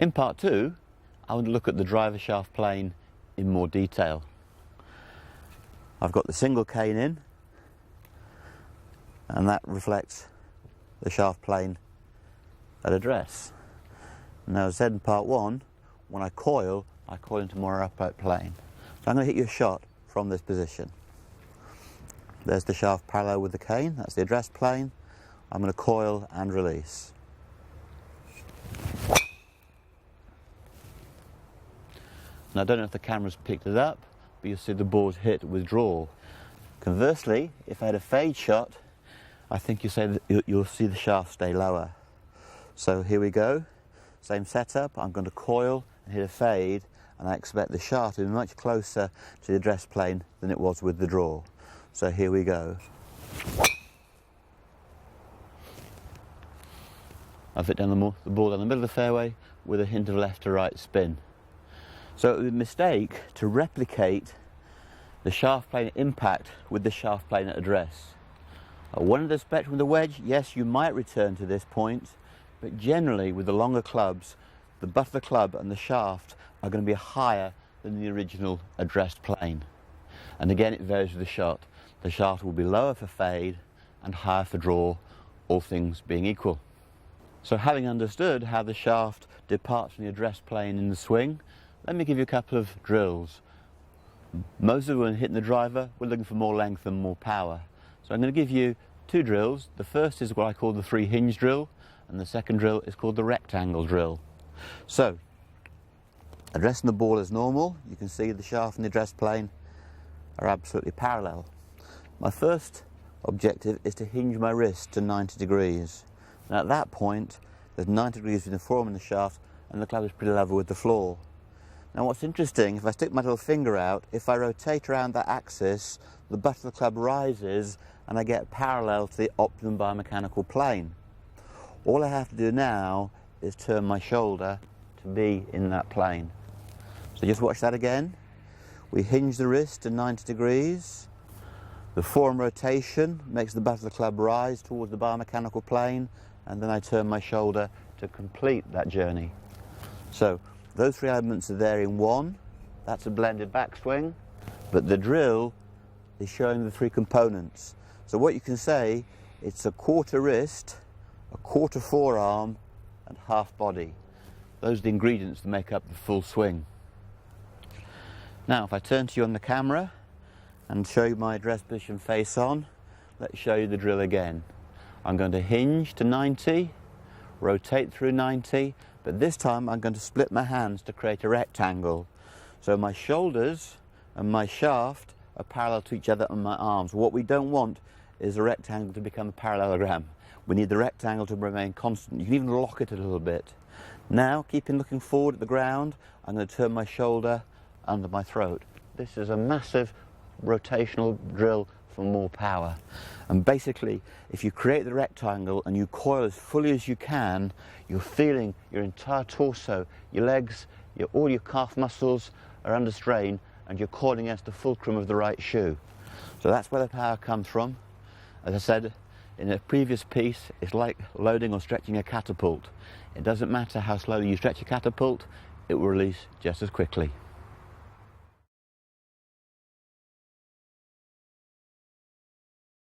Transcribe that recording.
In part 2, I want to look at the driver shaft plane in more detail. I've got the single cane in, and that reflects the shaft plane at address. Now, as I said in part 1, when I coil into more upright plane. So I'm going to hit you a shot from this position. There's the shaft parallel with the cane, that's the address plane. I'm going to coil and release. Now, I don't know if the camera's picked it up, but you'll see the board hit withdrawal. Conversely, if I had a fade shot, I think you'll see the shaft stay lower. So here we go, same setup. I'm going to coil and hit a fade, and I expect the shaft to be much closer to the address plane than it was with the draw. So here we go. I've hit down the ball down the middle of the fairway with a hint of left to right spin. So it would be a mistake to replicate the shaft plane impact with the shaft plane at address. At one end of the spectrum with the wedge, yes, you might return to this point, but generally with the longer clubs, the butt of the club and the shaft are going to be higher than the original addressed plane. And again, it varies with the shot. The shaft will be lower for fade and higher for draw, all things being equal. So having understood how the shaft departs from the address plane in the swing, let me give you a couple of drills. Most of them, when hitting the driver, we're looking for more length and more power. So I'm going to give you 2 drills. The first is what I call the 3 hinge drill, and the second drill is called the rectangle drill. So, addressing the ball as normal, you can see the shaft and the address plane are absolutely parallel. My first objective is to hinge my wrist to 90 degrees. And at that point, there's 90 degrees between the forearm and the shaft, and the club is pretty level with the floor. Now what's interesting, if I stick my little finger out, if I rotate around that axis, the butt of the club rises and I get parallel to the optimum biomechanical plane. All I have to do now is turn my shoulder to be in that plane. So just watch that again. We hinge the wrist to 90 degrees. The forearm rotation makes the butt of the club rise towards the biomechanical plane, and then I turn my shoulder to complete that journey. So those 3 elements are there in one. That's a blended backswing, but the drill is showing the 3 components. So what you can say, it's a quarter wrist, a quarter forearm, and half body. Those are the ingredients that make up the full swing. Now, if I turn to you on the camera and show you my address position face on, let's show you the drill again. I'm going to hinge to 90, rotate through 90, but this time I'm going to split my hands to create a rectangle. So my shoulders and my shaft are parallel to each other on my arms. What we don't want is a rectangle to become a parallelogram. We need the rectangle to remain constant. You can even lock it a little bit. Now, keeping looking forward at the ground, I'm going to turn my shoulder under my throat. This is a massive rotational drill for more power. And basically, if you create the rectangle and you coil as fully as you can, you're feeling your entire torso, your legs, all your calf muscles are under strain, and you're coiling against the fulcrum of the right shoe. So that's where the power comes from. As I said in a previous piece, it's like loading or stretching a catapult. It doesn't matter how slowly you stretch a catapult, it will release just as quickly.